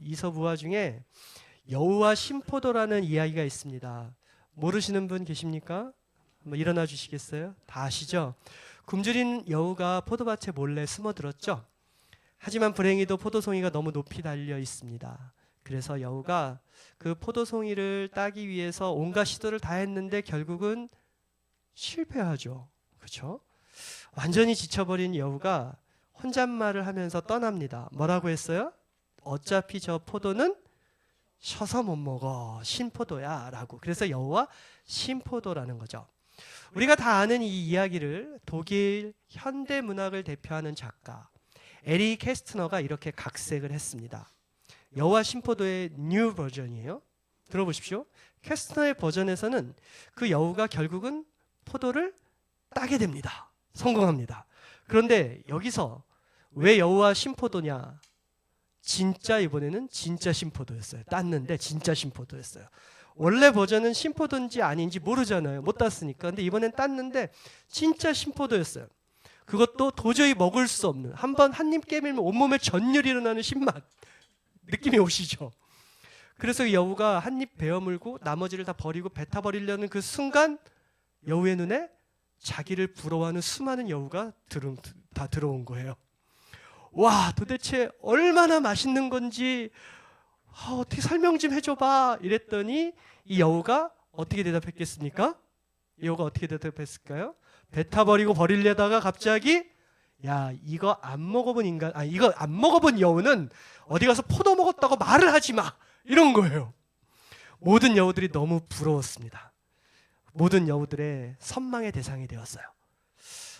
이서부화 중에 여우와 신포도라는 이야기가 있습니다. 모르시는 분 계십니까? 한번 일어나 주시겠어요? 다 아시죠? 굶주린 여우가 포도밭에 몰래 숨어들었죠. 하지만 불행히도 포도송이가 너무 높이 달려 있습니다. 그래서 여우가 그 포도송이를 따기 위해서 온갖 시도를 다 했는데 결국은 실패하죠. 그렇죠? 완전히 지쳐버린 여우가 혼잣말을 하면서 떠납니다. 뭐라고 했어요? 어차피 저 포도는 셔서 못 먹어. 신포도야 라고. 그래서 여우와 신포도라는 거죠. 우리가 다 아는 이 이야기를 독일 현대문학을 대표하는 작가 에리 캐스트너가 이렇게 각색을 했습니다. 여우와 신포도의 뉴 버전이에요. 들어보십시오. 캐스트너의 버전에서는 그 여우가 결국은 포도를 따게 됩니다. 성공합니다. 그런데 여기서 왜 여우와 신포도냐? 진짜 이번에는 진짜 신포도였어요. 땄는데 진짜 신포도였어요. 원래 버전은 신포도인지 아닌지 모르잖아요. 못 땄으니까. 근데 이번엔 땄는데 진짜 신포도였어요. 그것도 도저히 먹을 수 없는, 한번 한 입 깨밀면 온몸에 전율이 일어나는 신맛. 느낌이 오시죠? 그래서 여우가 한 입 베어물고 나머지를 다 버리고 뱉어버리려는 그 순간 여우의 눈에 자기를 부러워하는 수많은 여우가 다 들어온 거예요. 와, 도대체 얼마나 맛있는 건지 어떻게 설명 좀 해줘봐 이랬더니 이 여우가 어떻게 대답했겠습니까? 여우가 어떻게 대답했을까요? 뱉어버리고 버리려다가 갑자기 야, 이거 안 먹어본 여우는 어디 가서 포도 먹었다고 말을 하지 마 이런 거예요. 모든 여우들이 너무 부러웠습니다. 모든 여우들의 선망의 대상이 되었어요.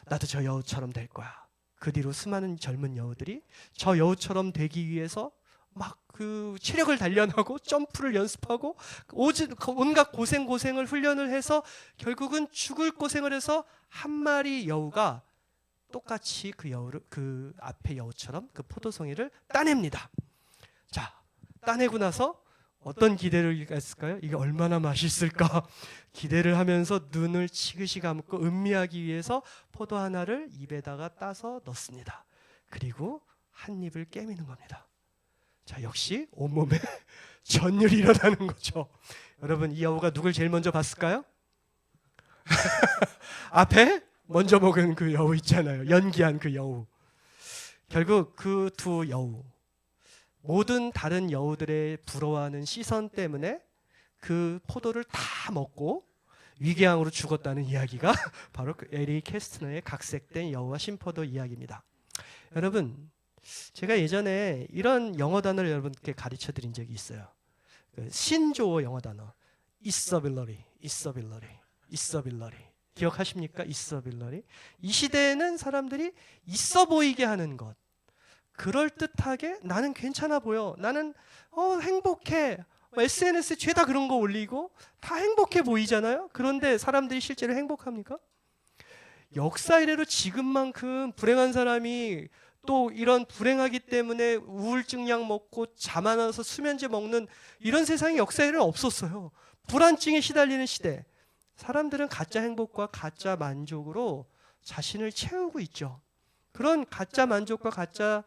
나도 저 여우처럼 될 거야. 그 뒤로 수많은 젊은 여우들이 저 여우처럼 되기 위해서 막 그 체력을 단련하고 점프를 연습하고 온갖 고생을 훈련을 해서 결국은 죽을 고생을 해서 한 마리 여우가 똑같이 그 앞에 여우처럼 그 포도송이를 따냅니다. 자, 따내고 나서 어떤 기대를 했을까요? 이게 얼마나 맛있을까? 기대를 하면서 눈을 치그시 감고 음미하기 위해서 포도 하나를 입에다가 따서 넣습니다. 그리고 한 입을 깨미는 겁니다. 자, 역시 온몸에 전율이 일어나는 거죠. 여러분, 이 여우가 누굴 제일 먼저 봤을까요? 앞에 먼저 먹은 그 여우 있잖아요. 연기한 그 여우. 결국 그 두 여우, 모든 다른 여우들의 부러워하는 시선 때문에 그 포도를 다 먹고 위궤양으로 죽었다는 이야기가 바로 그 에리 캐스트너의 각색된 여우와 신포도 이야기입니다. 여러분, 제가 예전에 이런 영어 단어를 여러분께 가르쳐 드린 적이 있어요. 그 신조어 영어 단어 있어빌러리, 있어빌러리, 있어빌러리. 기억하십니까? 있어빌러리. 이 시대에는 사람들이 있어 보이게 하는 것, 그럴듯하게 나는 괜찮아 보여, 나는 행복해, SNS에 죄다 그런 거 올리고 다 행복해 보이잖아요. 그런데 사람들이 실제로 행복합니까? 역사 이래로 지금만큼 불행한 사람이 또 이런 불행하기 때문에 우울증 약 먹고 잠 안 와서 수면제 먹는 이런 세상이 역사 이래로 없었어요. 불안증에 시달리는 시대. 사람들은 가짜 행복과 가짜 만족으로 자신을 채우고 있죠. 그런 가짜 만족과 가짜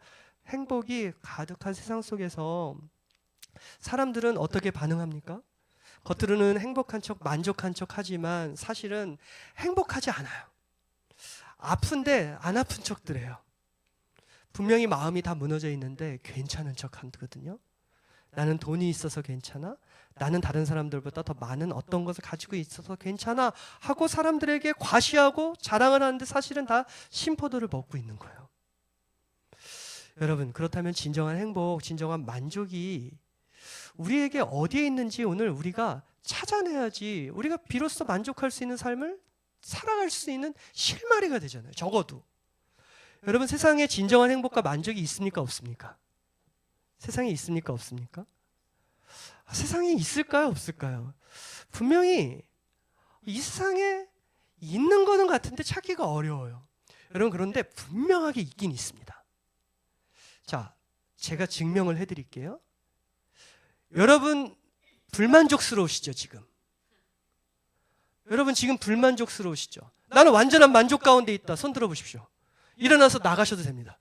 행복이 가득한 세상 속에서 사람들은 어떻게 반응합니까? 겉으로는 행복한 척, 만족한 척 하지만 사실은 행복하지 않아요. 아픈데 안 아픈 척들 해요. 분명히 마음이 다 무너져 있는데 괜찮은 척 하거든요. 나는 돈이 있어서 괜찮아? 나는 다른 사람들보다 더 많은 어떤 것을 가지고 있어서 괜찮아? 하고 사람들에게 과시하고 자랑을 하는데 사실은 다 신포도를 먹고 있는 거예요. 여러분, 그렇다면 진정한 행복, 진정한 만족이 우리에게 어디에 있는지 오늘 우리가 찾아내야지 우리가 비로소 만족할 수 있는 삶을 살아갈 수 있는 실마리가 되잖아요. 적어도. 여러분, 세상에 진정한 행복과 만족이 있습니까? 없습니까? 세상에 있습니까? 없습니까? 세상에 있을까요? 없을까요? 분명히 이 세상에 있는 거는 같은데 찾기가 어려워요. 여러분, 그런데 분명하게 있긴 있습니다. 자, 제가 증명을 해드릴게요. 여러분, 불만족스러우시죠, 지금? 여러분, 지금 불만족스러우시죠? 나는 완전한 만족 가운데 있다. 손 들어보십시오. 일어나서 나가셔도 됩니다.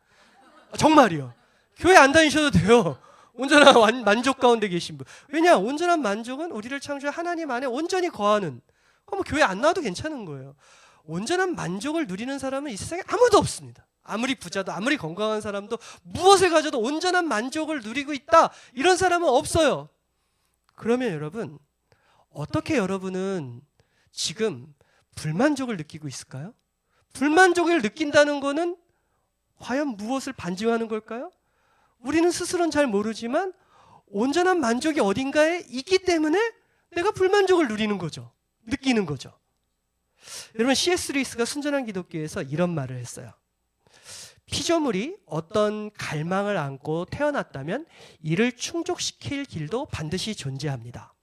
정말이요. 교회 안 다니셔도 돼요. 온전한 만족 가운데 계신 분. 왜냐? 온전한 만족은 우리를 창조한 하나님 안에 온전히 거하는. 뭐 교회 안 나와도 괜찮은 거예요. 온전한 만족을 누리는 사람은 이 세상에 아무도 없습니다. 아무리 부자도 아무리 건강한 사람도 무엇을 가져도 온전한 만족을 누리고 있다, 이런 사람은 없어요. 그러면 여러분, 어떻게 여러분은 지금 불만족을 느끼고 있을까요? 불만족을 느낀다는 거는 과연 무엇을 반증하는 걸까요? 우리는 스스로는 잘 모르지만 온전한 만족이 어딘가에 있기 때문에 내가 불만족을 누리는 거죠. 느끼는 거죠. 여러분, C.S. 루이스가 순전한 기독교에서 이런 말을 했어요. 피조물이 어떤 갈망을 안고 태어났다면 이를 충족시킬 길도 반드시 존재합니다.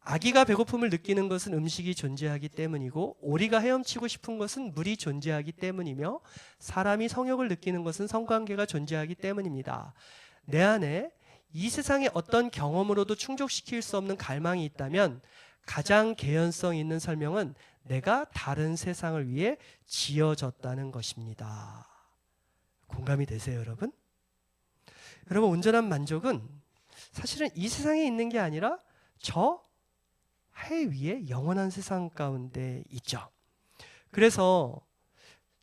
아기가 배고픔을 느끼는 것은 음식이 존재하기 때문이고, 오리가 헤엄치고 싶은 것은 물이 존재하기 때문이며, 사람이 성욕을 느끼는 것은 성관계가 존재하기 때문입니다. 내 안에 이 세상의 어떤 경험으로도 충족시킬 수 없는 갈망이 있다면 가장 개연성 있는 설명은 내가 다른 세상을 위해 지어졌다는 것입니다. 공감이 되세요, 여러분? 여러분, 온전한 만족은 사실은 이 세상에 있는 게 아니라 저 해 위에 영원한 세상 가운데 있죠. 그래서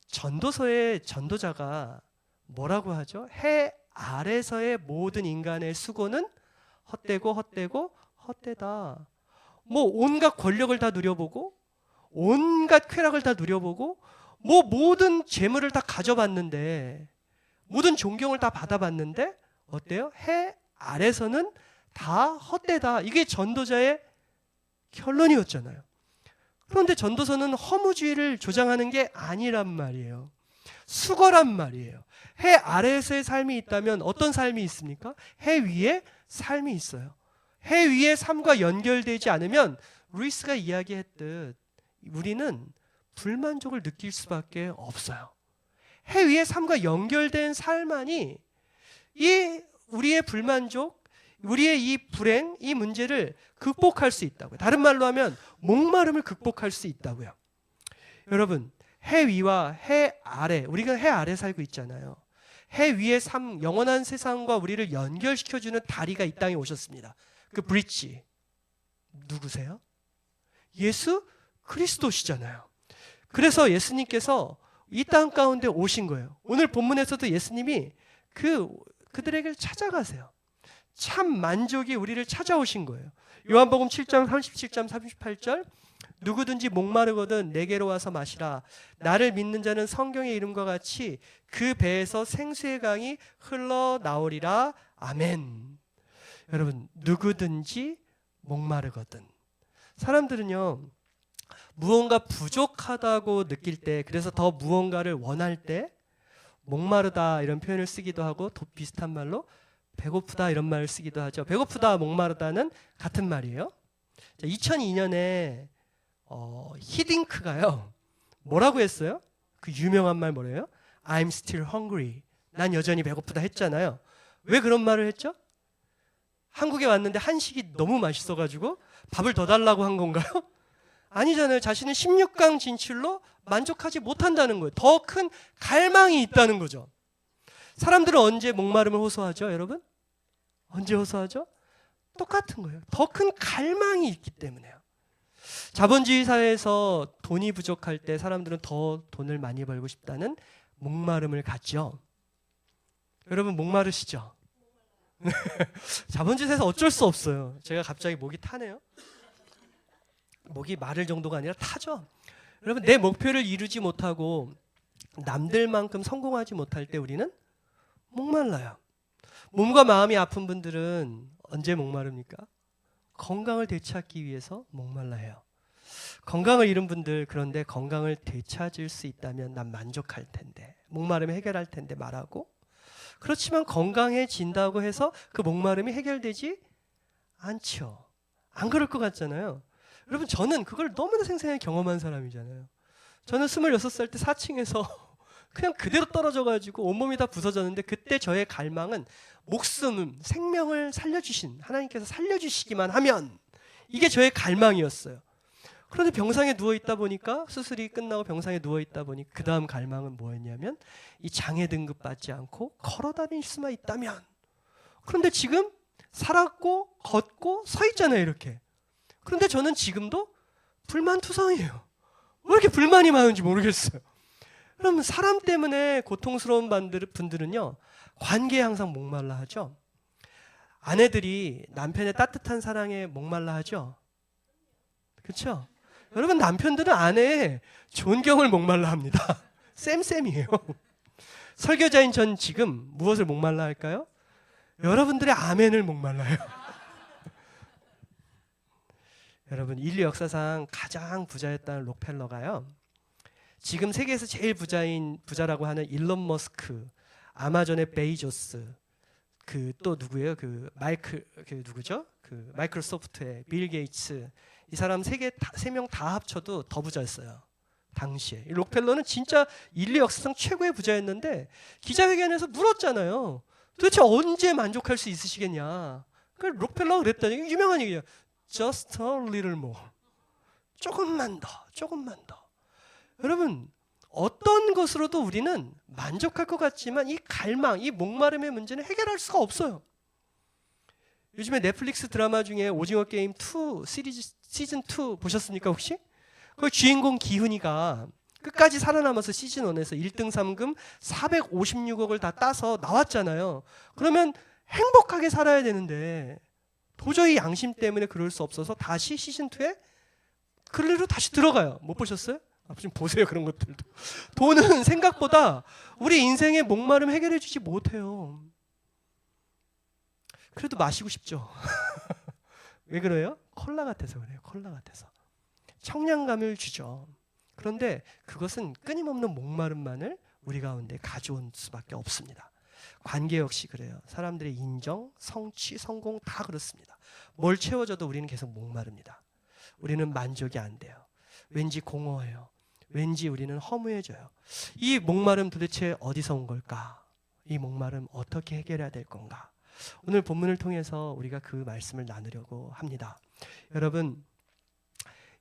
전도서의 전도자가 뭐라고 하죠? 해 아래서의 모든 인간의 수고는 헛되고 헛되고 헛되다. 뭐 온갖 권력을 다 누려보고, 온갖 쾌락을 다 누려보고, 뭐 모든 재물을 다 가져봤는데, 모든 존경을 다 받아봤는데 어때요? 해 아래서는 다 헛되다. 이게 전도자의 결론이었잖아요. 그런데 전도서는 허무주의를 조장하는 게 아니란 말이에요. 수거란 말이에요. 해 아래에서의 삶이 있다면 어떤 삶이 있습니까? 해 위에 삶이 있어요. 해 위의 삶과 연결되지 않으면 루이스가 이야기했듯 우리는 불만족을 느낄 수밖에 없어요. 해 위의 삶과 연결된 삶만이 이 우리의 불만족, 우리의 이 불행, 이 문제를 극복할 수 있다고요. 다른 말로 하면 목마름을 극복할 수 있다고요. 여러분, 해 위와 해 아래, 우리가 해 아래 살고 있잖아요. 해 위의 삶, 영원한 세상과 우리를 연결시켜주는 다리가 이 땅에 오셨습니다. 그 브릿지 누구세요? 예수 그리스도시잖아요. 그래서 예수님께서 이 땅 가운데 오신 거예요. 오늘 본문에서도 예수님이 그들에게 찾아가세요. 참 만족이 우리를 찾아오신 거예요. 요한복음 7장 37절 38절, 누구든지 목마르거든 내게로 와서 마시라. 나를 믿는 자는 성경의 이름과 같이 그 배에서 생수의 강이 흘러나오리라. 아멘. 여러분, 누구든지 목마르거든. 사람들은요, 무언가 부족하다고 느낄 때, 그래서 더 무언가를 원할 때 목마르다 이런 표현을 쓰기도 하고, 더 비슷한 말로 배고프다 이런 말을 쓰기도 하죠. 배고프다, 목마르다는 같은 말이에요. 2002년에 히딩크가요, 뭐라고 했어요? 그 유명한 말 뭐래요? I'm still hungry. 난 여전히 배고프다 했잖아요. 왜 그런 말을 했죠? 한국에 왔는데 한식이 너무 맛있어가지고 밥을 더 달라고 한 건가요? 아니잖아요. 자신은 16강 진출로 만족하지 못한다는 거예요. 더 큰 갈망이 있다는 거죠. 사람들은 언제 목마름을 호소하죠, 여러분? 언제 호소하죠? 똑같은 거예요. 더 큰 갈망이 있기 때문에요. 자본주의 사회에서 돈이 부족할 때 사람들은 더 돈을 많이 벌고 싶다는 목마름을 갖죠. 여러분, 목마르시죠? 자본주의 사회에서 어쩔 수 없어요. 제가 갑자기 목이 타네요. 목이 마를 정도가 아니라 타죠. 여러분, 내 목표를 이루지 못하고 남들만큼 성공하지 못할 때 우리는 목말라요. 몸과 마음이 아픈 분들은 언제 목마릅니까? 건강을 되찾기 위해서 목말라해요. 건강을 잃은 분들, 그런데 건강을 되찾을 수 있다면 난 만족할 텐데, 목마름 해결할 텐데 말하고, 그렇지만 건강해진다고 해서 그 목마름이 해결되지 않죠. 안 그럴 것 같잖아요. 여러분, 저는 그걸 너무나 생생하게 경험한 사람이잖아요. 저는 26살 때 4층에서 그냥 그대로 떨어져가지고 온몸이 다 부서졌는데, 그때 저의 갈망은 목숨, 생명을 살려주신 하나님께서 살려주시기만 하면, 이게 저의 갈망이었어요. 그런데 병상에 누워있다 보니까, 수술이 끝나고 병상에 누워있다 보니 그 다음 갈망은 뭐였냐면, 이 장애 등급 받지 않고 걸어다닐 수만 있다면. 그런데 지금 살았고 걷고 서 있잖아요, 이렇게. 그런데 저는 지금도 불만투성이에요. 왜 이렇게 불만이 많은지 모르겠어요. 그러면 사람 때문에 고통스러운 분들은요, 관계에 항상 목말라 하죠. 아내들이 남편의 따뜻한 사랑에 목말라 하죠. 그렇죠? 여러분, 남편들은 아내의 존경을 목말라 합니다. 쌤쌤이에요. 설교자인 전 지금 무엇을 목말라 할까요? 여러분들의 아멘을 목말라요. 여러분, 인류 역사상 가장 부자였다는 록펠러가요, 지금 세계에서 제일 부자라고 하는 일론 머스크, 아마존의 베이조스, 그 또 누구예요? 그 누구죠? 그 마이크로소프트의 빌 게이츠, 이 사람 세 명 다 합쳐도 더 부자였어요, 당시에. 록펠러는 진짜 인류 역사상 최고의 부자였는데 기자회견에서 물었잖아요. 도대체 언제 만족할 수 있으시겠냐? 그 록펠러가 그랬다니, 유명한 얘기예요. Just a little more. 조금만 더, 조금만 더. 여러분, 어떤 것으로도 우리는 만족할 것 같지만 이 갈망, 이 목마름의 문제는 해결할 수가 없어요. 요즘에 넷플릭스 드라마 중에 오징어 게임 2 시즌 2 보셨습니까, 혹시? 그 주인공 기훈이가 끝까지 살아남아서 시즌 1에서 1등 3금 456억을 다 따서 나왔잖아요. 그러면 행복하게 살아야 되는데 도저히 양심 때문에 그럴 수 없어서 다시 시즌 2에 그걸로 다시 들어가요. 못 보셨어요? 좀 보세요, 그런 것들도. 돈은 생각보다 우리 인생의 목마름 해결해 주지 못해요. 그래도 마시고 싶죠. 왜 그래요? 콜라 같아서 그래요. 콜라 같아서. 청량감을 주죠. 그런데 그것은 끊임없는 목마름만을 우리 가운데 가져온 수밖에 없습니다. 관계 역시 그래요. 사람들의 인정, 성취, 성공 다 그렇습니다. 뭘 채워줘도 우리는 계속 목마릅니다. 우리는 만족이 안 돼요. 왠지 공허해요. 왠지 우리는 허무해져요. 이 목마름 도대체 어디서 온 걸까? 이 목마름 어떻게 해결해야 될 건가? 오늘 본문을 통해서 우리가 그 말씀을 나누려고 합니다.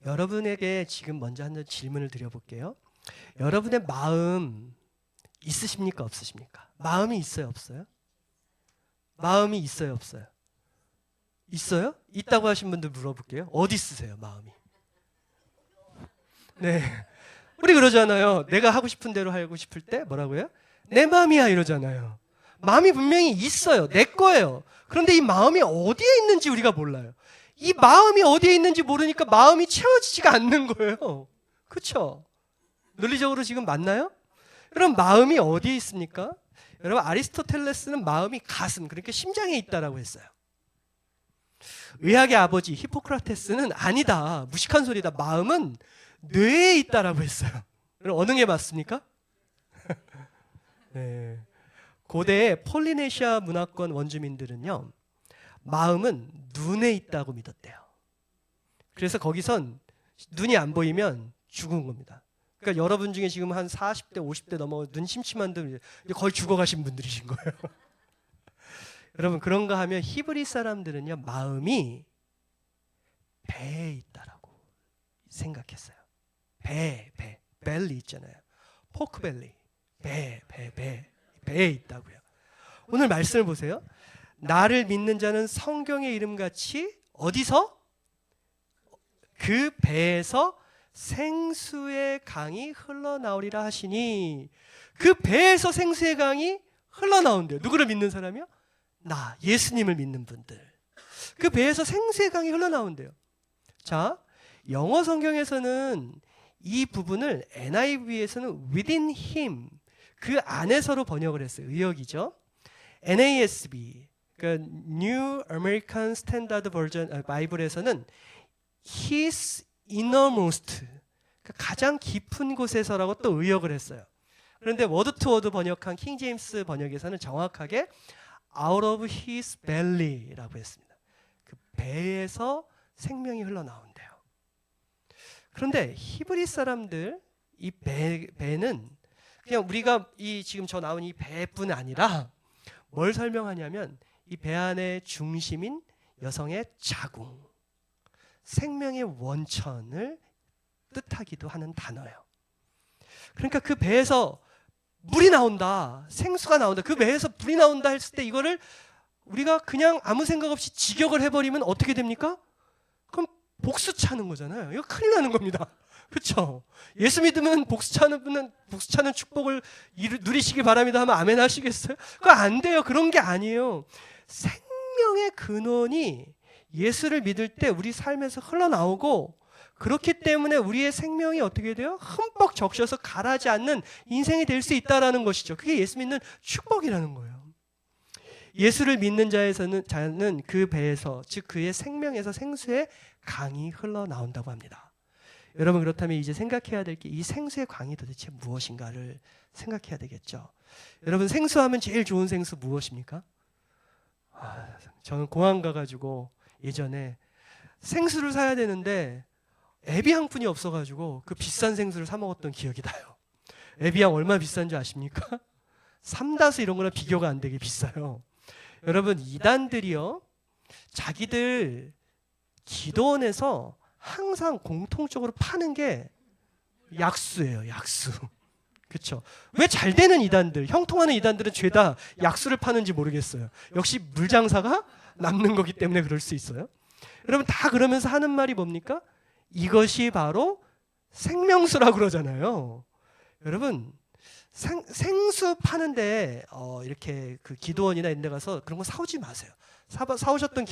여러분에게 지금 먼저 한 질문을 드려볼게요. 여러분의 마음 있으십니까, 없으십니까? 마음이 있어요, 없어요? 마음이 있어요, 없어요? 있어요? 있다고 하신 분들 물어볼게요. 어디 있으세요, 마음이? 네, 우리 그러잖아요. 내가 하고 싶은 대로 하고 싶을 때 뭐라고요? 내 마음이야 이러잖아요. 마음이 분명히 있어요. 내 거예요. 그런데 이 마음이 어디에 있는지 우리가 몰라요. 이 마음이 어디에 있는지 모르니까 마음이 채워지지가 않는 거예요. 그렇죠? 논리적으로 지금 맞나요? 그럼 마음이 어디에 있습니까? 여러분, 아리스토텔레스는 마음이 가슴, 그러니까 심장에 있다라고 했어요. 의학의 아버지 히포크라테스는 아니다, 무식한 소리다, 마음은 뇌에 있다라고 했어요. 그럼 어느 게 맞습니까? 네. 고대 폴리네시아 문화권 원주민들은요, 마음은 눈에 있다고 믿었대요. 그래서 거기선 눈이 안 보이면 죽은 겁니다. 그러니까 여러분 중에 지금 한 40대, 50대 넘어 눈 침침한 분들 거의 죽어가신 분들이신 거예요. 여러분, 그런가 하면 히브리 사람들은요, 마음이 배에 있다라고 생각했어요. 벨리 있잖아요. 포크벨리. 배에 있다고요. 오늘 말씀을 보세요. 나를 믿는 자는 성경의 이름같이 어디서? 그 배에서 생수의 강이 흘러나오리라 하시니, 그 배에서 생수의 강이 흘러나온대요. 누구를 믿는 사람이요? 나, 예수님을 믿는 분들. 그 배에서 생수의 강이 흘러나온대요. 자, 영어 성경에서는 이 부분을 NIV에서는 within him, 그 안에서로 번역을 했어요. 의역이죠. NASB, 그러니까 New American Standard Version 바이블에서는 his innermost, 그러니까 가장 깊은 곳에서라고 또 의역을 했어요. 그런데 워드 투 워드 번역한 킹 제임스 번역에서는 정확하게 out of his belly라고 했습니다. 그 배에서 생명이 흘러나온대요. 그런데 히브리 사람들 이 배는 그냥 우리가 이 지금 저 나온 이 배뿐 아니라 뭘 설명하냐면 이 배 안의 중심인 여성의 자궁, 생명의 원천을 뜻하기도 하는 단어예요. 그러니까 그 배에서 물이 나온다, 생수가 나온다, 그 배에서 불이 나온다 했을 때 이거를 우리가 그냥 아무 생각 없이 직역을 해버리면 어떻게 됩니까? 그럼 복수 차는 거잖아요. 이거 큰일 나는 겁니다. 그렇죠? 예수 믿으면 복수 차는 축복을 누리시기 바랍니다 하면 아멘 하시겠어요? 그거 안 돼요. 그런 게 아니에요. 생명의 근원이 예수를 믿을 때 우리 삶에서 흘러나오고, 그렇기 때문에 우리의 생명이 어떻게 돼요? 흠뻑 적셔서 가라지 않는 인생이 될 수 있다는 것이죠. 그게 예수 믿는 축복이라는 거예요. 예수를 믿는 자는 그 배에서, 즉 그의 생명에서 생수의 강이 흘러나온다고 합니다. 여러분, 그렇다면 이제 생각해야 될 게 이 생수의 강이 도대체 무엇인가를 생각해야 되겠죠. 여러분, 생수하면 제일 좋은 생수 무엇입니까? 저는 공항 가가지고 예전에 생수를 사야 되는데 에비앙뿐이 없어가지고 그 비싼 생수를 사 먹었던 기억이 나요. 에비앙 얼마 비싼지 아십니까? 삼다수 이런 거랑 비교가 안 되게 비싸요. 여러분, 이단들이요, 자기들 기도원에서 항상 공통적으로 파는 게 약수예요. 약수. 그렇죠? 왜 잘 되는 이단들, 형통하는 이단들은 죄다 약수를 파는지 모르겠어요. 역시 물장사가 남는 거기 때문에 그럴 수 있어요. 여러분, 다 그러면서 하는 말이 뭡니까? 이것이 바로 생명수라고 그러잖아요. 여러분, 생수 파는데 이렇게 그 기도원이나 이런 데 가서 그런 거 사오지 마세요. 사오셨던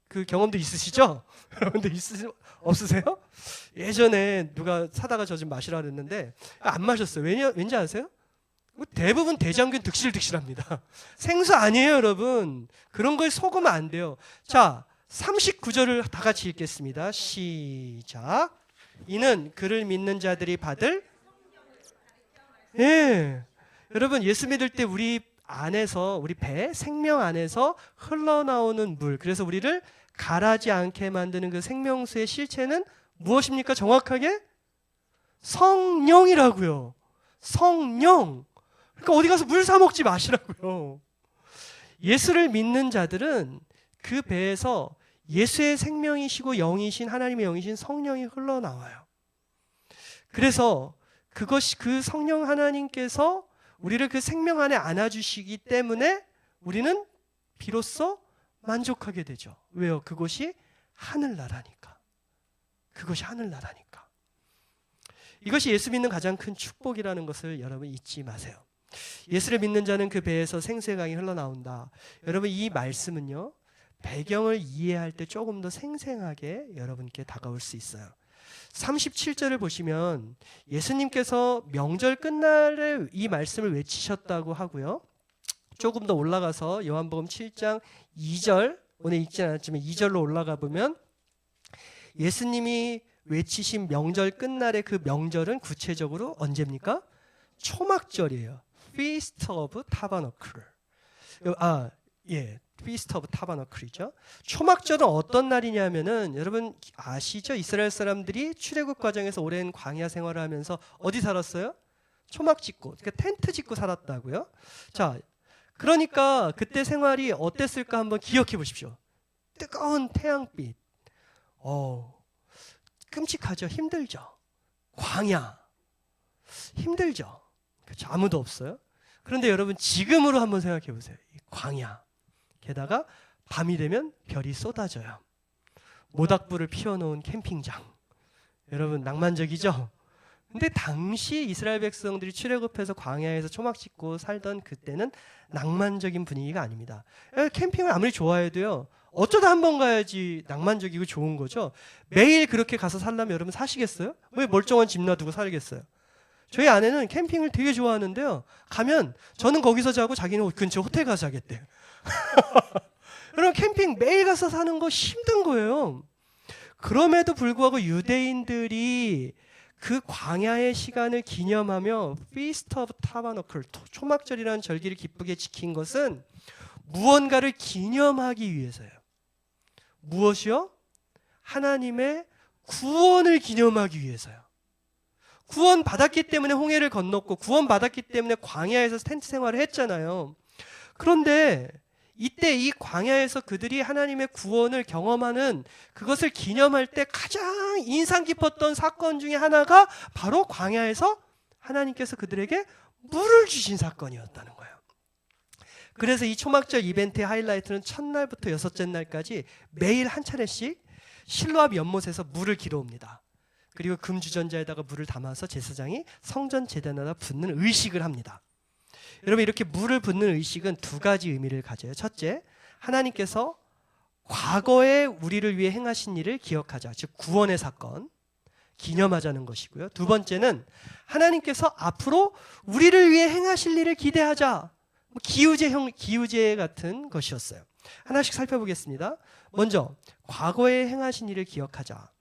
그 경험도 있으시죠? 여러분들 없으세요? 예전에 누가 사다가 저 좀 마시라 그랬는데 안 마셨어요. 왠지 아세요? 대부분 대장균 득실득실합니다. 생수 아니에요, 여러분. 그런 걸 속으면 안 돼요. 자, 39절을 다 같이 읽겠습니다. 시작. 이는 그를 믿는 자들이 받을, 예, 여러분, 예수 믿을 때 우리 안에서, 우리 배, 생명 안에서 흘러나오는 물, 그래서 우리를 가라지 않게 만드는 그 생명수의 실체는 무엇입니까? 정확하게 성령이라고요. 성령. 그러니까 어디 가서 물 사 먹지 마시라고요. 예수를 믿는 자들은 그 배에서 예수의 생명이시고 영이신, 하나님의 영이신 성령이 흘러나와요. 그래서 그것이, 그 성령 하나님께서 우리를 그 생명 안에 안아주시기 때문에 우리는 비로소 만족하게 되죠. 왜요? 그것이 하늘나라니까. 그것이 하늘나라니까. 이것이 예수 믿는 가장 큰 축복이라는 것을 여러분 잊지 마세요. 예수를 믿는 자는 그 배에서 생수의 강이 흘러나온다. 여러분, 이 말씀은요, 배경을 이해할 때 조금 더 생생하게 여러분께 다가올 수 있어요. 37절을 보시면 예수님께서 명절 끝날에 이 말씀을 외치셨다고 하고요. 조금 더 올라가서 요한복음 7장 2절, 오늘 읽지 않았지만 2절로 올라가 보면 예수님이 외치신 명절 끝날의 그 명절은 구체적으로 언제입니까? 초막절이에요. Feast of Tabernacle. Feast of Tabernacle이죠. 초막절은 어떤 날이냐면은, 여러분 아시죠? 이스라엘 사람들이 출애굽 과정에서 오랜 광야 생활을 하면서 어디 살았어요? 초막 짓고, 그러니까 텐트 짓고 살았다고요. 자, 그러니까 그때 생활이 어땠을까 한번 기억해 보십시오. 뜨거운 태양빛. 끔찍하죠. 힘들죠. 광야. 힘들죠. 그렇죠. 아무도 없어요. 그런데 여러분, 지금으로 한번 생각해 보세요. 이 광야. 게다가 밤이 되면 별이 쏟아져요. 모닥불을 피워놓은 캠핑장. 여러분, 낭만적이죠? 근데 당시 이스라엘 백성들이 출애굽해서 광야에서 초막 짓고 살던 그때는 낭만적인 분위기가 아닙니다. 캠핑을 아무리 좋아해도요, 어쩌다 한 번 가야지 낭만적이고 좋은 거죠. 매일 그렇게 가서 살려면 여러분 사시겠어요? 왜 멀쩡한 집 놔두고 살겠어요? 저희 아내는 캠핑을 되게 좋아하는데요, 가면 저는 거기서 자고 자기는 근처 호텔 가서 자겠대요. 여러분, 캠핑 매일 가서 사는 거 힘든 거예요. 그럼에도 불구하고 유대인들이 그 광야의 시간을 기념하며 Feast of Tabernacle, 초막절이라는 절기를 기쁘게 지킨 것은 무언가를 기념하기 위해서예요. 무엇이요? 하나님의 구원을 기념하기 위해서요. 구원 받았기 때문에 홍해를 건넜고, 구원 받았기 때문에 광야에서 텐트 생활을 했잖아요. 그런데 이때 이 광야에서 그들이 하나님의 구원을 경험하는 그것을 기념할 때 가장 인상 깊었던 사건 중에 하나가 바로 광야에서 하나님께서 그들에게 물을 주신 사건이었다는 거예요. 그래서 이 초막절 이벤트의 하이라이트는 첫날부터 여섯째 날까지 매일 한 차례씩 실로 앞 연못에서 물을 길어옵니다. 그리고 금주전자에다가 물을 담아서 제사장이 성전 제단에다 붓는 의식을 합니다. 여러분, 이렇게 물을 붓는 의식은 두 가지 의미를 가져요. 첫째, 하나님께서 과거에 우리를 위해 행하신 일을 기억하자, 즉 구원의 사건 기념하자는 것이고요. 두 번째는 하나님께서 앞으로 우리를 위해 행하실 일을 기대하자, 기우제 같은 것이었어요. 하나씩 살펴보겠습니다. 먼저 과거에 행하신 일을 기억하자.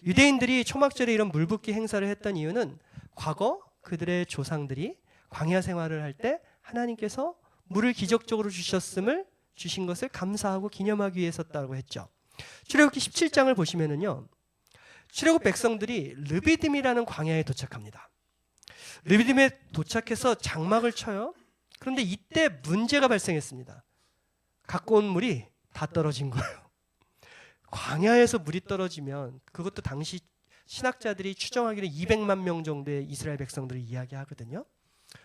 유대인들이 초막절에 이런 물붓기 행사를 했던 이유는 과거 그들의 조상들이 광야 생활을 할 때 하나님께서 물을 기적적으로 주신 것을 감사하고 기념하기 위해서였다고 했죠. 출애굽기 17장을 보시면은요, 출애굽 백성들이 르비딤이라는 광야에 도착합니다. 르비딤에 도착해서 장막을 쳐요. 그런데 이때 문제가 발생했습니다. 갖고 온 물이 다 떨어진 거예요. 광야에서 물이 떨어지면, 그것도 당시 신학자들이 추정하기로 200만 명 정도의 이스라엘 백성들을 이야기하거든요.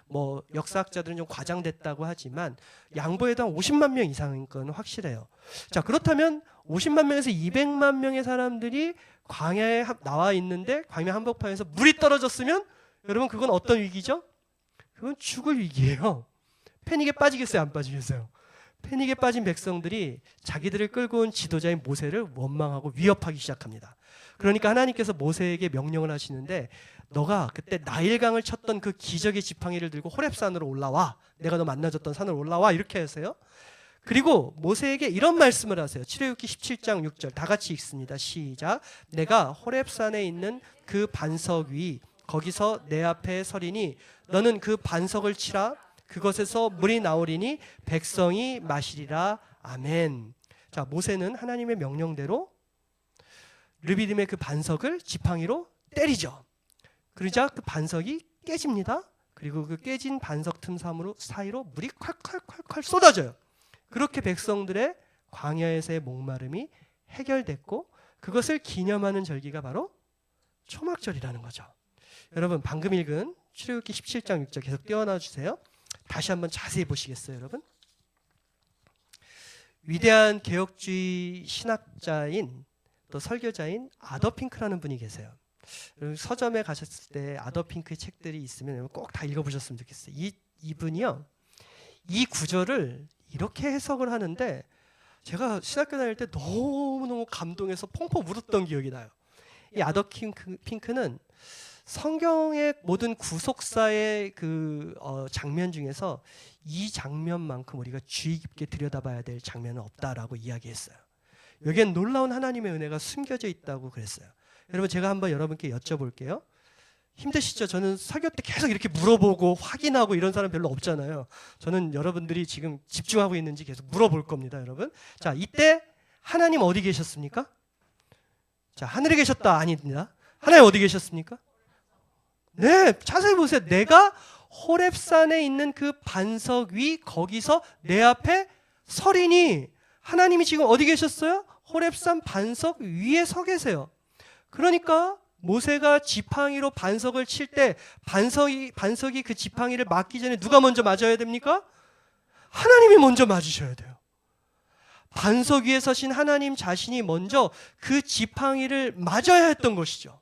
뭐 역사학자들은 좀 과장됐다고 하지만 양보에도 한 50만 명 이상인 건 확실해요. 자, 그렇다면 50만 명에서 200만 명의 사람들이 광야에 나와 있는데 광야 한복판에서 물이 떨어졌으면 여러분, 그건 어떤 위기죠? 그건 죽을 위기예요. 패닉에 빠지겠어요, 안 빠지겠어요? 패닉에 빠진 백성들이 자기들을 끌고 온 지도자인 모세를 원망하고 위협하기 시작합니다. 그러니까 하나님께서 모세에게 명령을 하시는데, 너가 그때 나일강을 쳤던 그 기적의 지팡이를 들고 호렙산으로 올라와, 내가 너 만나줬던 산으로 올라와, 이렇게 하세요. 그리고 모세에게 이런 말씀을 하세요. 출애굽기 17장 6절 다 같이 읽습니다. 시작. 내가 호렙산에 있는 그 반석 위, 거기서 내 앞에 서리니 너는 그 반석을 치라. 그것에서 물이 나오리니 백성이 마시리라. 아멘. 자, 모세는 하나님의 명령대로 르비딤의 그 반석을 지팡이로 때리죠. 그러자 그 반석이 깨집니다. 그리고 그 깨진 반석 틈 사이로 물이 콸콸콸콸 쏟아져요. 그렇게 백성들의 광야에서의 목마름이 해결됐고, 그것을 기념하는 절기가 바로 초막절이라는 거죠. 여러분, 방금 읽은 출애굽기 17장 6절 계속 띄워놔 주세요. 다시 한번 자세히 보시겠어요, 여러분? 위대한 개혁주의 신학자인 또 설교자인 아더 핑크라는 분이 계세요. 서점에 가셨을 때 아더 핑크의 책들이 있으면 꼭 다 읽어보셨으면 좋겠어요. 이분이요, 이 구절을 이렇게 해석을 하는데 제가 신학교 다닐 때 너무너무 감동해서 펑펑 울었던 기억이 나요. 이 아더 핑크는 성경의 모든 구속사의 장면 중에서 이 장면만큼 우리가 주의 깊게 들여다봐야 될 장면은 없다라고 이야기했어요. 여기엔 놀라운 하나님의 은혜가 숨겨져 있다고 그랬어요. 여러분, 제가 한번 여러분께 여쭤볼게요. 힘드시죠? 저는 설교 때 계속 이렇게 물어보고 확인하고 이런 사람 별로 없잖아요. 저는 여러분들이 지금 집중하고 있는지 계속 물어볼 겁니다, 여러분. 자, 이때 하나님 어디 계셨습니까? 자, 하늘에 계셨다 아닙니다. 하나님 어디 계셨습니까? 네, 자세히 보세요. 내가 호렙산에 있는 그 반석 위, 거기서 내 앞에 서리니, 하나님이 지금 어디 계셨어요? 호렙산 반석 위에 서 계세요. 그러니까 모세가 지팡이로 반석을 칠 때 반석이 그 지팡이를 맞기 전에 누가 먼저 맞아야 됩니까? 하나님이 먼저 맞으셔야 돼요. 반석 위에 서신 하나님 자신이 먼저 그 지팡이를 맞아야 했던 것이죠.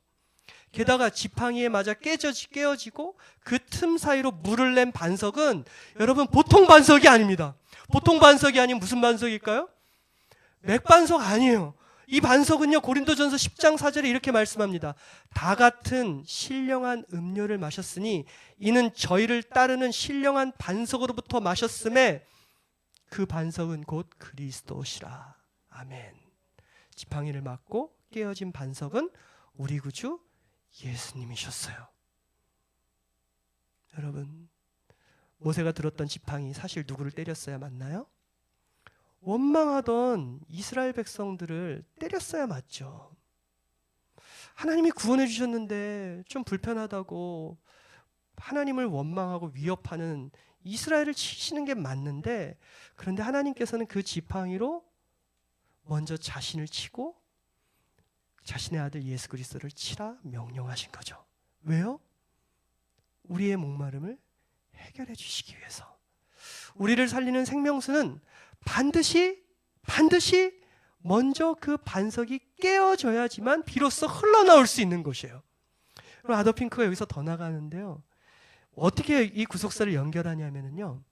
게다가 지팡이에 맞아 깨어지고 그 틈 사이로 물을 낸 반석은 여러분, 보통 반석이 아닙니다. 보통 반석이 아닌 무슨 반석일까요? 맥반석 아니에요. 이 반석은요, 고린도전서 10장 4절에 이렇게 말씀합니다. 다 같은 신령한 음료를 마셨으니 이는 저희를 따르는 신령한 반석으로부터 마셨음에 그 반석은 곧 그리스도시라. 아멘. 지팡이를 맞고 깨어진 반석은 우리 구주 예수님이셨어요. 여러분, 모세가 들었던 지팡이 사실 누구를 때렸어야 맞나요? 원망하던 이스라엘 백성들을 때렸어야 맞죠. 하나님이 구원해 주셨는데 좀 불편하다고 하나님을 원망하고 위협하는 이스라엘을 치시는 게 맞는데, 그런데 하나님께서는 그 지팡이로 먼저 자신을 치고 자신의 아들 예수 그리스도를 치라 명령하신 거죠. 왜요? 우리의 목마름을 해결해 주시기 위해서. 우리를 살리는 생명수는 반드시 먼저 그 반석이 깨어져야지만 비로소 흘러나올 수 있는 것이에요. 그럼 아더 핑크가 여기서 더 나가는데요. 어떻게 이 구속사를 연결하냐면요.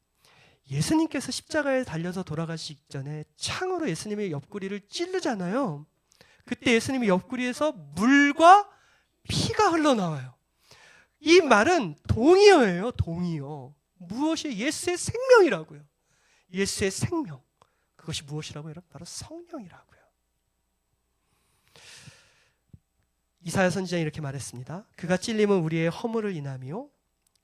예수님께서 십자가에 달려서 돌아가시기 전에 창으로 예수님의 옆구리를 찌르잖아요. 그때 예수님의 옆구리에서 물과 피가 흘러나와요. 이 말은 동의어예요. 동의어. 무엇이 예수의 생명이라고요. 예수의 생명. 그것이 무엇이라고요? 바로 성령이라고요. 이사야 선지자는 이렇게 말했습니다. 그가 찔림은 우리의 허물을 인함이요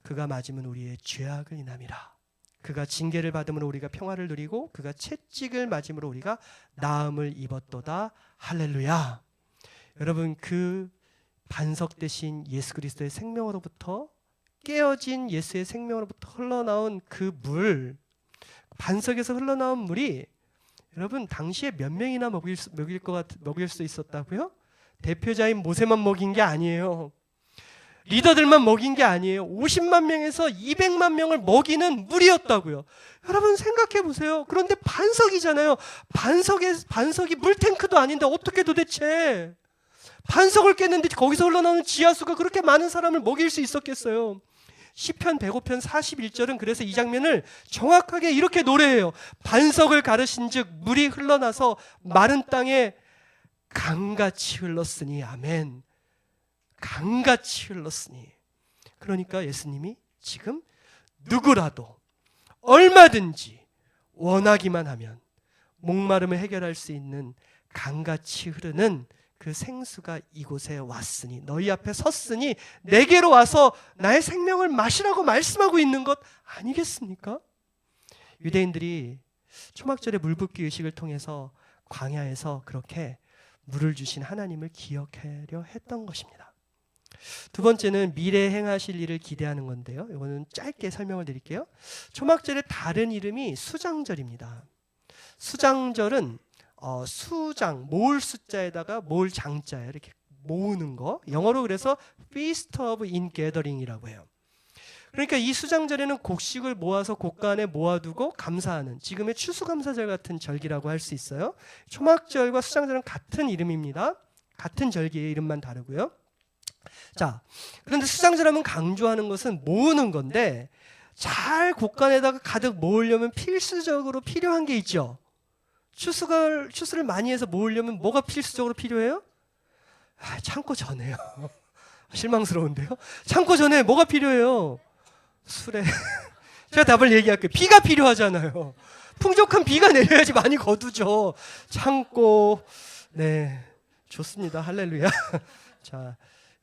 그가 맞음은 우리의 죄악을 인함이라. 그가 징계를 받음으로 우리가 평화를 누리고 그가 채찍을 맞음으로 우리가 나음을 입었도다. 할렐루야. 여러분, 그 반석 대신 예수 그리스도의 생명으로부터 깨어진 예수의 생명으로부터 흘러나온 그 물, 반석에서 흘러나온 물이 여러분 당시에 몇 명이나 먹일 수 있었다고요? 대표자인 모세만 먹인 게 아니에요. 리더들만 먹인 게 아니에요. 50만 명에서 200만 명을 먹이는 물이었다고요. 여러분 생각해 보세요. 그런데 반석이잖아요. 반석이 물탱크도 아닌데 어떻게 도대체 반석을 깼는데 거기서 흘러나오는 지하수가 그렇게 많은 사람을 먹일 수 있었겠어요? 시편 105편 41절은 그래서 이 장면을 정확하게 이렇게 노래해요. 반석을 가르신즉 물이 흘러나서 마른 땅에 강같이 흘렀으니. 아멘. 강같이 흘렀으니. 그러니까 예수님이 지금 누구라도 얼마든지 원하기만 하면 목마름을 해결할 수 있는 강같이 흐르는 그 생수가 이곳에 왔으니, 너희 앞에 섰으니 내게로 와서 나의 생명을 마시라고 말씀하고 있는 것 아니겠습니까? 유대인들이 초막절의 물붓기 의식을 통해서 광야에서 그렇게 물을 주신 하나님을 기억하려 했던 것입니다. 두 번째는 미래에 행하실 일을 기대하는 건데요. 이거는 짧게 설명을 드릴게요. 초막절의 다른 이름이 수장절입니다. 수장절은 수장, 모을 숫자에다가 모을 장자예요. 이렇게 모으는 거. 영어로 그래서 Feast of Ingathering이라고 해요. 그러니까 이 수장절에는 곡식을 모아서 곳간에 모아두고 감사하는, 지금의 추수감사절 같은 절기라고 할 수 있어요. 초막절과 수장절은 같은 이름입니다. 같은 절기의 이름만 다르고요. 자, 그런데 수장절하면 강조하는 것은 모으는 건데, 잘 곳간에다가 가득 모으려면 필수적으로 필요한 게 있죠. 추수를 많이 해서 모으려면 뭐가 필수적으로 필요해요? 창고 전에요. 실망스러운데요. 창고 전에 뭐가 필요해요? 수레. 제가 답을 얘기할게요. 비가 필요하잖아요. 풍족한 비가 내려야지 많이 거두죠. 창고. 네, 좋습니다. 할렐루야. 자,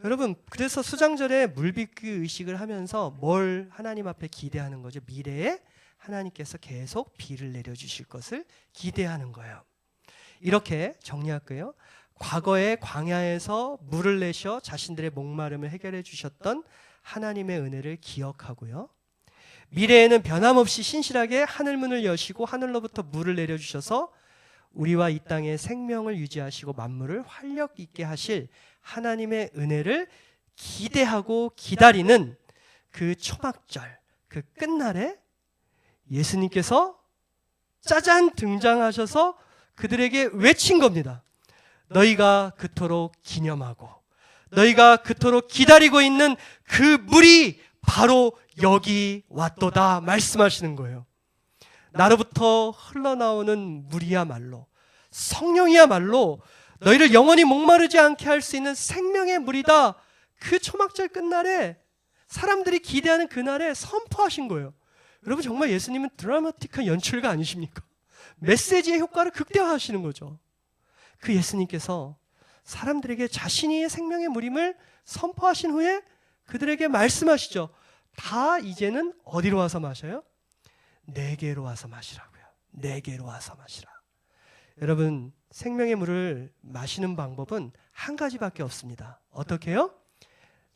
여러분, 그래서 수장절에 물빚기 의식을 하면서 뭘 하나님 앞에 기대하는 거죠? 미래에 하나님께서 계속 비를 내려주실 것을 기대하는 거예요. 이렇게 정리할게요. 과거에 광야에서 물을 내셔 자신들의 목마름을 해결해 주셨던 하나님의 은혜를 기억하고요. 미래에는 변함없이 신실하게 하늘문을 여시고 하늘로부터 물을 내려주셔서 우리와 이 땅의 생명을 유지하시고 만물을 활력 있게 하실 하나님의 은혜를 기대하고 기다리는 그 초막절, 그 끝날에 예수님께서 짜잔 등장하셔서 그들에게 외친 겁니다. 너희가 그토록 기념하고 너희가 그토록 기다리고 있는 그 물이 바로 여기 왔도다 말씀하시는 거예요. 나로부터 흘러나오는 물이야말로, 성령이야말로 너희를 영원히 목마르지 않게 할 수 있는 생명의 물이다. 그 초막절 끝날에 사람들이 기대하는 그날에 선포하신 거예요. 여러분, 정말 예수님은 드라마틱한 연출가 아니십니까? 메시지의 효과를 극대화하시는 거죠. 그 예수님께서 사람들에게 자신이 생명의 물임을 선포하신 후에 그들에게 말씀하시죠. 다 이제는 어디로 와서 마셔요? 내게로 와서 마시라고요. 내게로 와서 마시라. 여러분, 생명의 물을 마시는 방법은 한 가지밖에 없습니다. 어떻게 해요?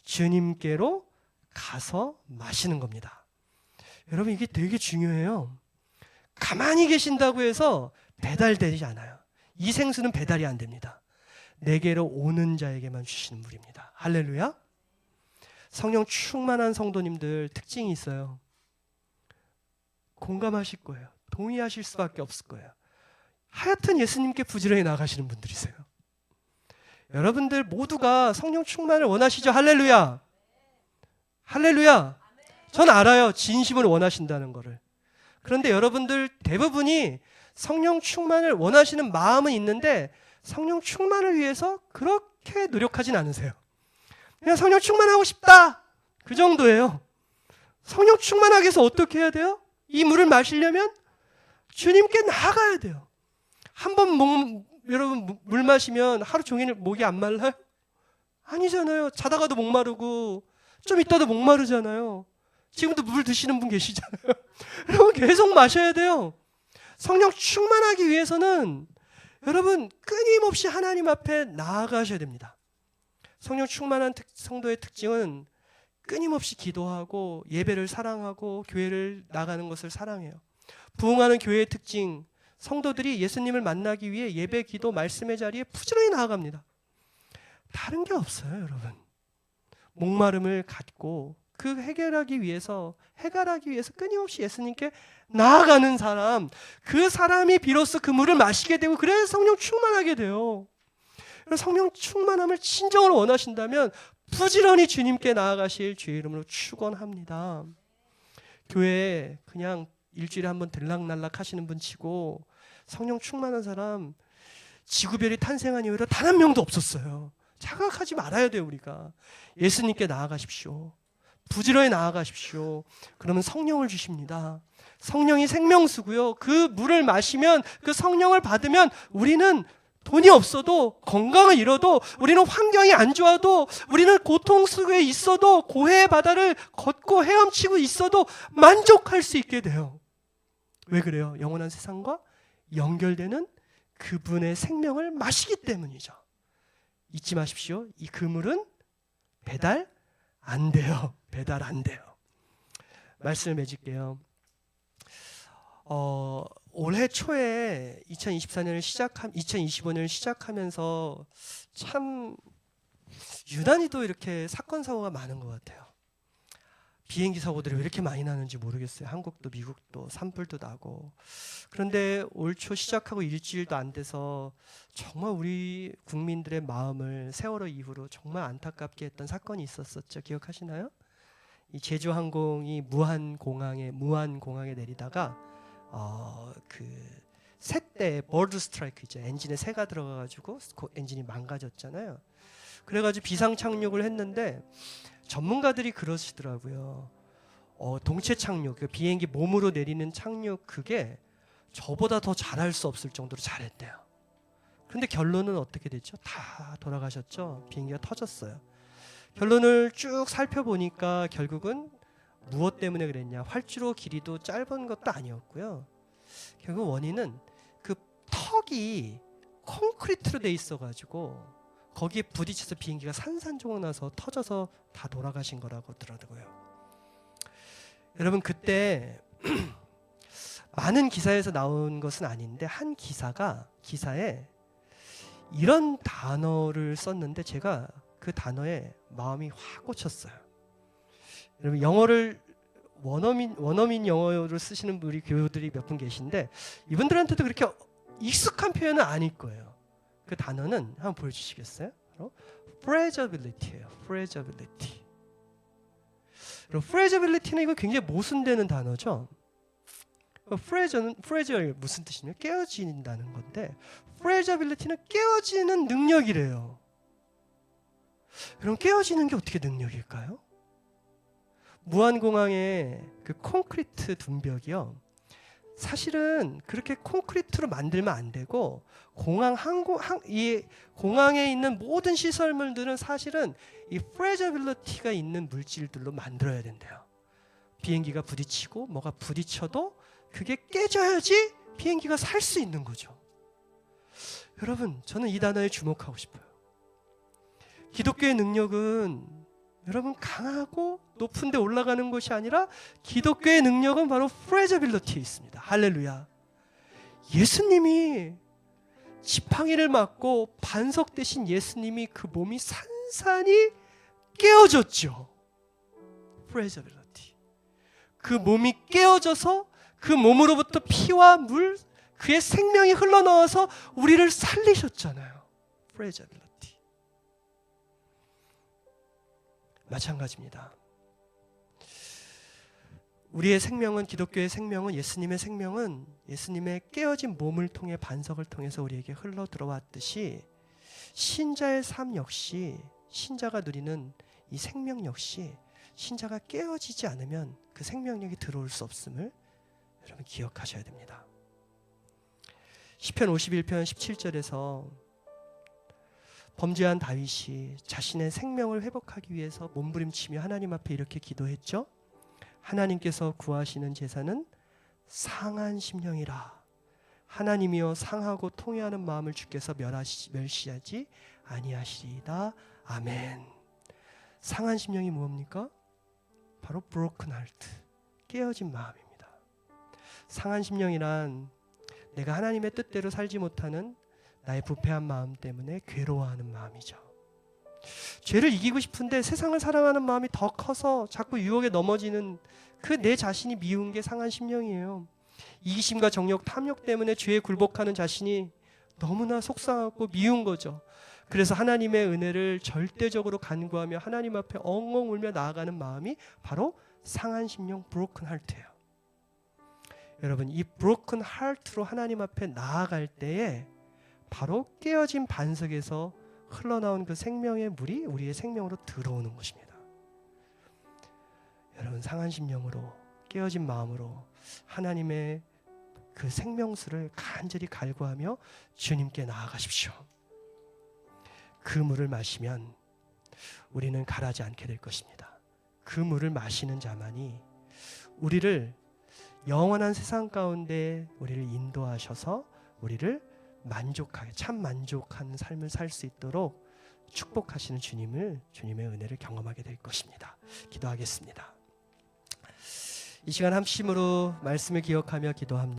주님께로 가서 마시는 겁니다. 여러분, 이게 되게 중요해요. 가만히 계신다고 해서 배달되지 않아요. 이 생수는 배달이 안 됩니다. 내게로 오는 자에게만 주시는 물입니다. 할렐루야. 성령 충만한 성도님들 특징이 있어요. 공감하실 거예요. 동의하실 수밖에 없을 거예요. 하여튼 예수님께 부지런히 나아가시는 분들이세요. 여러분들 모두가 성령 충만을 원하시죠? 할렐루야. 할렐루야. 전 알아요. 진심으로 원하신다는 거를. 그런데 여러분들 대부분이 성령 충만을 원하시는 마음은 있는데 성령 충만을 위해서 그렇게 노력하진 않으세요. 그냥 성령 충만하고 싶다. 그 정도예요. 성령 충만하기 위해서 어떻게 해야 돼요? 이 물을 마시려면 주님께 나아가야 돼요. 한번 여러분 물 마시면 하루 종일 목이 안 말라요? 아니잖아요. 자다가도 목마르고 좀 있다도 목마르잖아요. 지금도 물 드시는 분 계시잖아요. 여러분 계속 마셔야 돼요. 성령 충만하기 위해서는 여러분 끊임없이 하나님 앞에 나아가셔야 됩니다. 성령 충만한 성도의 특징은 끊임없이 기도하고 예배를 사랑하고 교회를 나가는 것을 사랑해요. 부흥하는 교회의 특징, 성도들이 예수님을 만나기 위해 예배, 기도, 말씀의 자리에 부지런히 나아갑니다. 다른 게 없어요, 여러분. 목마름을 갖고 그 해결하기 위해서 끊임없이 예수님께 나아가는 사람, 그 사람이 비로소 그 물을 마시게 되고 그래야 성령 충만하게 돼요. 성령 충만함을 진정으로 원하신다면 부지런히 주님께 나아가실 주의 이름으로 축원합니다. 교회에 그냥 일주일에 한번 들락날락 하시는 분 치고 성령 충만한 사람 지구별이 탄생한 이후로 단 한 명도 없었어요. 자각하지 말아야 돼요. 우리가 예수님께 나아가십시오. 부지런히 나아가십시오. 그러면 성령을 주십니다. 성령이 생명수고요. 그 물을 마시면, 그 성령을 받으면 우리는 돈이 없어도, 건강을 잃어도, 우리는 환경이 안 좋아도, 우리는 고통 속에 있어도, 고해의 바다를 걷고 헤엄치고 있어도 만족할 수 있게 돼요. 왜 그래요? 영원한 세상과 연결되는 그분의 생명을 마시기 때문이죠. 잊지 마십시오. 이 그물은 배달 안 돼요. 배달 안 돼요. 말씀을 맺을게요. 올해 초에 2025년을 시작하면서 참 유난히도 이렇게 사건 사고가 많은 것 같아요. 비행기 사고들이 왜 이렇게 많이 나는지 모르겠어요. 한국도 미국도 산불도 나고. 그런데 올 초 시작하고 일주일도 안 돼서 정말 우리 국민들의 마음을 세월호 이후로 정말 안타깝게 했던 사건이 있었었죠. 기억하시나요? 이 제주항공이 무안공항에 내리다가 그 새때 버드 스트라이크 있죠. 엔진에 새가 들어가가지고 엔진이 망가졌잖아요. 그래가지고 비상 착륙을 했는데 전문가들이 그러시더라고요. 동체 착륙, 그 비행기 몸으로 내리는 착륙 그게 저보다 더 잘할 수 없을 정도로 잘했대요. 그런데 결론은 어떻게 됐죠? 다 돌아가셨죠. 비행기가 터졌어요. 결론을 쭉 살펴보니까 결국은 무엇 때문에 그랬냐? 활주로 길이도 짧은 것도 아니었고요. 결국 원인은 그 턱이 콘크리트로 돼 있어가지고 거기에 부딪혀서 비행기가 산산조각 나서 터져서 다 돌아가신 거라고 하더라고요. 여러분 그때 많은 기사에서 나온 것은 아닌데 한 기사에 이런 단어를 썼는데 제가 그 단어에 마음이 확 꽂혔어요. 여러분 영어를 원어민 영어를 쓰시는 우리 교우들이 몇 분 계신데 이분들한테도 그렇게 익숙한 표현은 아닐 거예요. 그 단어는 한번 보여주시겠어요? fragility예요. fragility. fragility는 이거 굉장히 모순되는 단어죠. fragile 무슨 뜻이냐면 깨어진다는 건데 fragility는 깨어지는 능력이래요. 그럼 깨어지는 게 어떻게 능력일까요? 무안공항의 그 콘크리트 둔벽이요. 사실은 그렇게 콘크리트로 만들면 안 되고 이 공항에 있는 모든 시설물들은 사실은 이 프레저빌리티가 있는 물질들로 만들어야 된대요. 비행기가 부딪히고 뭐가 부딪혀도 그게 깨져야지 비행기가 살 수 있는 거죠. 여러분 저는 이 단어에 주목하고 싶어요. 기독교의 능력은 여러분 강하고 높은 데 올라가는 것이 아니라 기독교의 능력은 바로 프레저빌리티에 있습니다. 할렐루야. 예수님이 지팡이를 맞고 반석되신 예수님이 그 몸이 산산이 깨어졌죠. 프레저빌리티. 그 몸이 깨어져서 그 몸으로부터 피와 물, 그의 생명이 흘러나와서 우리를 살리셨잖아요. 프레저빌리티. 마찬가지입니다. 우리의 생명은, 기독교의 생명은, 예수님의 생명은 예수님의 깨어진 몸을 통해, 반석을 통해서 우리에게 흘러 들어왔듯이 신자의 삶 역시, 신자가 누리는 이 생명 역시 신자가 깨어지지 않으면 그 생명력이 들어올 수 없음을 여러분 기억하셔야 됩니다. 시편 51편 17절에서 범죄한 다윗이 자신의 생명을 회복하기 위해서 몸부림치며 하나님 앞에 이렇게 기도했죠. 하나님께서 구하시는 제사는 상한 심령이라. 하나님이여 상하고 통회하는 마음을 주께서 멸시하지 아니하시리이다. 아멘. 상한 심령이 무엇입니까? 바로 broken heart, 깨어진 마음입니다. 상한 심령이란 내가 하나님의 뜻대로 살지 못하는 나의 부패한 마음 때문에 괴로워하는 마음이죠. 죄를 이기고 싶은데 세상을 사랑하는 마음이 더 커서 자꾸 유혹에 넘어지는 그 내 자신이 미운 게 상한 심령이에요. 이기심과 정욕, 탐욕 때문에 죄에 굴복하는 자신이 너무나 속상하고 미운 거죠. 그래서 하나님의 은혜를 절대적으로 간구하며 하나님 앞에 엉엉 울며 나아가는 마음이 바로 상한 심령, broken heart예요. 여러분, 이 broken heart로 하나님 앞에 나아갈 때에 바로 깨어진 반석에서 흘러나온 그 생명의 물이 우리의 생명으로 들어오는 것입니다. 여러분, 상한 심령으로, 깨어진 마음으로 하나님의 그 생명수를 간절히 갈구하며 주님께 나아가십시오. 그 물을 마시면 우리는 가라지 않게 될 것입니다. 그 물을 마시는 자만이 우리를 영원한 세상 가운데 우리를 인도하셔서 우리를 만족하게, 참 만족한 삶을 살 수 있도록 축복하시는 주님의 은혜를 경험하게 될 것입니다. 기도하겠습니다. 이 시간 합심으로 말씀을 기억하며 기도합니다.